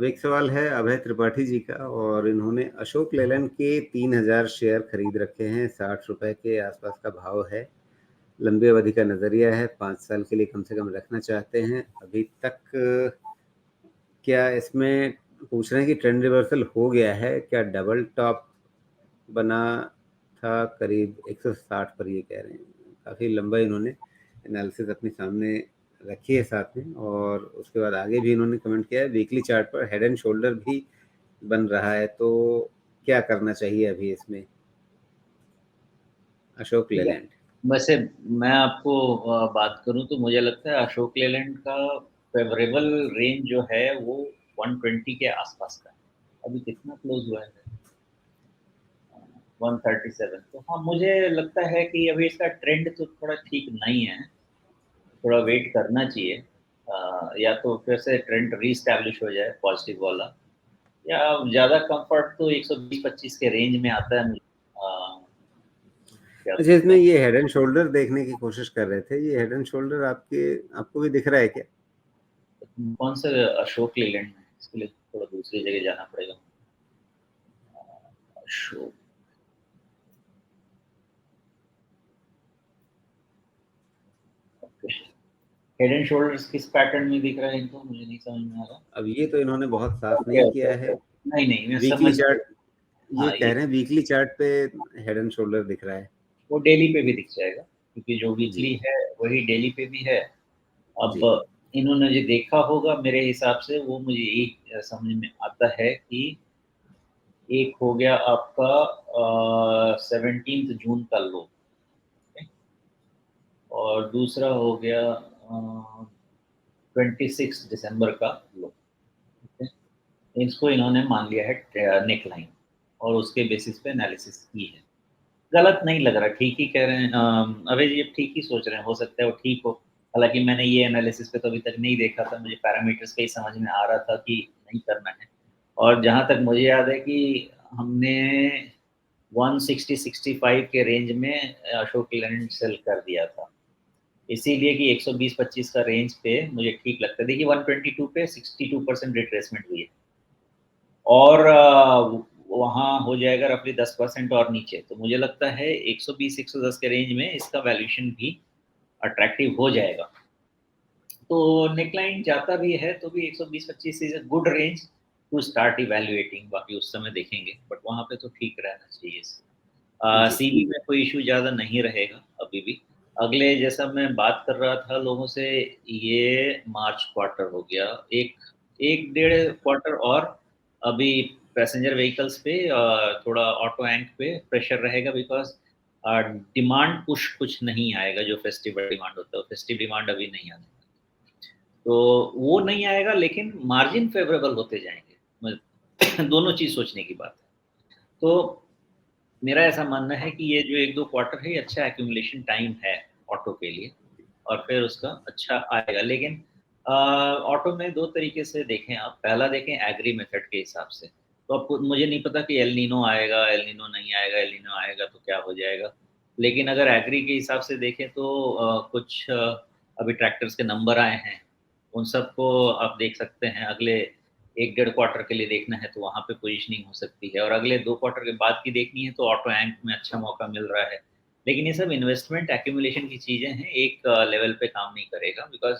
अब एक सवाल है अभय त्रिपाठी जी का, और इन्होंने अशोक लेलैंड के 3000 शेयर खरीद रखे हैं, 60 रुपए के आसपास का भाव है, लंबी अवधि का नजरिया है, 5 साल के लिए कम से कम रखना चाहते हैं। अभी तक क्या इसमें पूछ रहे हैं कि ट्रेंड रिवर्सल हो गया है क्या? डबल टॉप बना था करीब 160 पर, ये कह रहे हैं। काफ़ी लंबा इन्होंने एनालिसिस अपने सामने रखी है साथ में, और उसके बाद आगे भी इन्होंने कमेंट किया है वीकली चार्ट पर हेड एंड शोल्डर भी बन रहा है, तो क्या करना चाहिए अभी इसमें अशोक या लेलैंड? वैसे मैं आपको बात करूं तो मुझे लगता है अशोक लेलैंड का फेवरेबल रेंज जो है वो 120 के आसपास का है। अभी कितना क्लोज हुआ है? 137। तो हाँ, मुझे लगता है कि अभी इसका ट्रेंड तो थोड़ा ठीक नहीं है, थोड़ा वेट करना चाहिए। या तो फिर से ट्रेंड रीस्टैब्लिश हो जाए पॉजिटिव वाला, या ज़्यादा कंफर्ट तो 120-25 के रेंज में आता है मुझे। क्या अच्छा, बोलते इसमें हैं? ये हेड एंड शोल्डर देखने की कोशिश कर रहे थे, ये हेड एंड शोल्डर आपको भी दिख रहा है क्या? कौन सा अशोक लेलैंड में? इसके लिए थोड़ा दूसरी जगह जाना पड़ेगा। अशोक, हेड एंड शोल्डर्स किस पैटर्न में दिख रहा है इनको? मुझे नहीं समझ में आ रहा। अब ये तो इन्होंने बहुत साफ ओके नहीं ओके किया ओके, है। नहीं नहीं, मैं वीकली समझ चार्ट, गया। ये हाँ, कह ये रहे हैं वीकली चार्ट पे हेड एंड शोल्डर दिख रहा है। वो डेली पे भी दिख जाएगा, क्योंकि जो जी वीकली है वही डेली पे भी है। अब जी। इन्होंने जो देखा होगा मेरे हिसाब से, वो मुझे यही समझ में आता है कि एक हो गया आपका 17 जून का लो, और दूसरा हो गया 26 दिसंबर का लो। इसको इन्होंने मान लिया है नेक लाइन, और उसके बेसिस पे एनालिसिस की है। गलत नहीं लग रहा, ठीक ही कह रहे हैं। अभय जी अब ठीक ही सोच रहे हैं, हो सकता है वो ठीक हो। हालांकि मैंने ये एनालिसिस पे तो अभी तक नहीं देखा था, मुझे पैरामीटर्स पे ही समझ में आ रहा था कि नहीं करना है। और जहाँ तक मुझे याद है कि हमने 160-65 के रेंज में अशोक लेलैंड सेल कर दिया था, इसीलिए कि 120-25 का रेंज पे मुझे ठीक लगता है। देखिए 122 पे 62% रिट्रेसमेंट हुई है, और वहाँ हो जाएगा रफली 10% और नीचे, तो मुझे लगता है 120-110 के रेंज में इसका वैल्यूएशन भी अट्रैक्टिव हो जाएगा। तो नेकलाइन जाता भी है तो भी 120-25 is a good range to start evaluating, बाकी उस समय देखेंगे, बट वहाँ पे तो ठीक रहना चाहिए। जी सीवी में कोई इशू ज़्यादा नहीं रहेगा अभी भी। अगले, जैसा मैं बात कर रहा था लोगों से, ये मार्च क्वार्टर हो गया, एक एक डेढ़ क्वार्टर और अभी पैसेंजर व्हीकल्स पे थोड़ा ऑटो एंक पे प्रेशर रहेगा, बिकॉज डिमांड पुश कुछ नहीं आएगा। जो फेस्टिवल डिमांड होता है, फेस्टिव डिमांड अभी नहीं आने, तो वो नहीं आएगा, लेकिन मार्जिन फेवरेबल होते जाएंगे। दोनों चीज़ सोचने की बात है। तो मेरा ऐसा मानना है कि ये जो 1-2 क्वार्टर है, ये अच्छा एक्यूमुलेशन टाइम है ऑटो के लिए, और फिर उसका अच्छा आएगा। लेकिन ऑटो में 2 तरीके से देखें आप। पहला देखें एग्री मेथड के हिसाब से, तो आपको, मुझे नहीं पता कि एल नीनो आएगा, एल नीनो नहीं आएगा, एल नीनो आएगा तो क्या हो जाएगा। लेकिन अगर एग्री के हिसाब से देखें तो कुछ अभी ट्रैक्टर्स के नंबर आए हैं, उन सबको आप देख सकते हैं। अगले 1 डेढ़ क्वार्टर के लिए देखना है तो वहाँ पे पोजीशनिंग हो सकती है, और अगले 2 क्वार्टर के बाद की देखनी है तो ऑटो एंक में अच्छा मौका मिल रहा है। लेकिन ये सब इन्वेस्टमेंट एक्यूमुलेशन की चीज़ें हैं, एक लेवल पे काम नहीं करेगा, बिकॉज़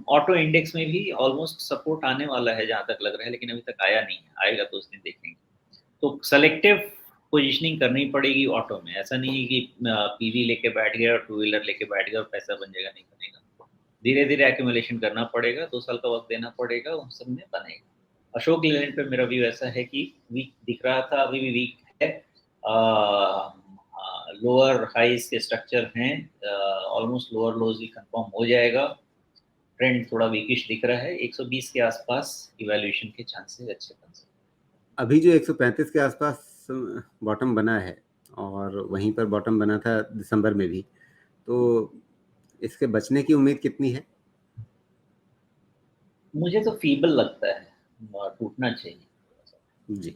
ऑटो इंडेक्स में भी ऑलमोस्ट सपोर्ट आने वाला है जहाँ तक लग रहा है, लेकिन अभी तक आया नहीं है। आएगा तो उस दिन देखेंगे। तो सेलेक्टिव पोजीशनिंग करनी पड़ेगी ऑटो में। ऐसा नहीं है कि पीवी लेके बैठ गया और टू व्हीलर लेके बैठ गया और पैसा बन जाएगा, नहीं बनेगा। धीरे-धीरे एक्यूमुलेशन करना पड़ेगा, 2 साल का वक़्त देना पड़ेगा, उन सब में बनेगा। अशोक लेलैंड पे मेरा व्यू ऐसा है कि वीक दिख रहा था, अभी भी वीक है। लोअर हाईज़ के स्ट्रक्चर हैं, ऑलमोस्ट लोअर लोज़ भी कंफर्म हो जाएगा। ट्रेंड थोड़ा वीकिश दिख रहा है, 120 के आसपास इवैल्यूएशन के चांसेस अच्छे बन सकते अभी जो 135 के आसपास बॉटम बना है, और वहीं पर बॉटम बना था दिसंबर में भी, तो इसके बचने की उम्मीद कितनी है? हैं। मुझे तो फीबल लगता है, टूटना चाहिए। जी,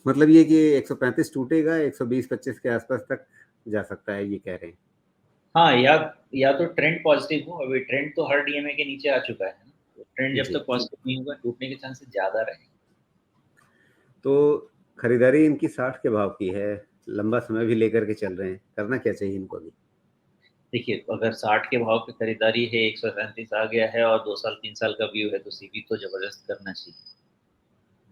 मतलब ये कि 135 टूटेगा, 120-25 के आसपास तक जा सकता है, ये कह रहे हैं। हाँ, या तो ट्रेंड पॉजिटिव हो। अभी ट्रेंड तो हर डीएमए के नीचे आ चुका है ना, ट्रेंड जब जी। तक पॉजिटिव नहीं होगा, टूटने के चांसेस ज़्यादा रहेंगे। तो खरीदारी इनकी 60 के भाव की है, लंबा समय भी लेकर के चल रहे हैं, करना क्या चाहिए इनको अभी? देखिए, अगर 60 के भाव पे खरीदारी है, 137 आ गया है और 2 साल, 3 साल का व्यू है, तो सीवी तो ज़बरदस्त करना चाहिए।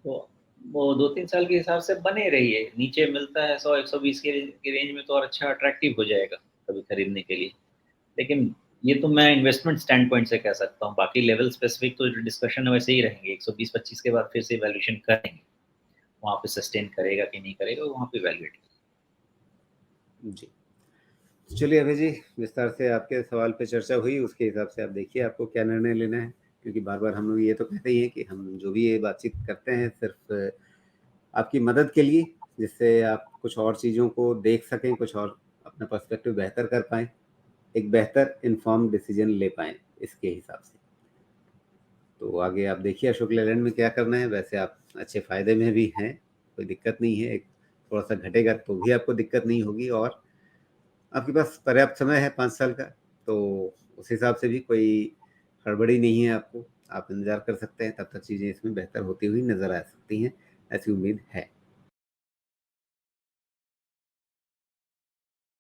तो वो 2-3 साल के हिसाब से बने रहिए, नीचे मिलता है 100-120 के रेंज में तो और अच्छा अट्रैक्टिव हो जाएगा, कभी खरीदने के लिए। लेकिन ये तो मैं इन्वेस्टमेंट स्टैंड पॉइंट से कह सकता हूँ, बाकी लेवल स्पेसिफिक तो डिस्कशन वैसे ही रहेंगे, 120-25 के बाद फिर से इवैल्यूएशन करेंगे, वहाँ पे सस्टेन करेगा कि नहीं करेगा, वहाँ पे इवैल्यूएट जी। चलिए अभय जी, विस्तार से आपके सवाल पे चर्चा हुई, उसके हिसाब से आप देखिए आपको क्या निर्णय लेना है। क्योंकि बार-बार हम लोग ये तो कहते ही हैं कि हम जो भी ये बातचीत करते हैं सिर्फ़ आपकी मदद के लिए, जिससे आप कुछ और चीज़ों को देख सकें, कुछ और अपना पर्सपेक्टिव बेहतर कर पाएँ, एक बेहतर इन्फॉर्म्ड डिसीज़न ले पाएँ इसके हिसाब से। तो आगे आप देखिए अशोक लेलैंड में क्या करना है, वैसे आप अच्छे फ़ायदे में भी हैं, कोई दिक्कत नहीं है, एक थोड़ा-सा घटेगा तो भी आपको दिक्कत नहीं होगी और आपके पास पर्याप्त समय है 5 साल का, तो उस हिसाब से भी कोई हड़बड़ी नहीं है आपको। आप इंतज़ार कर सकते हैं, तब तक चीज़ें इसमें बेहतर होती हुई नज़र आ सकती हैं, ऐसी उम्मीद है।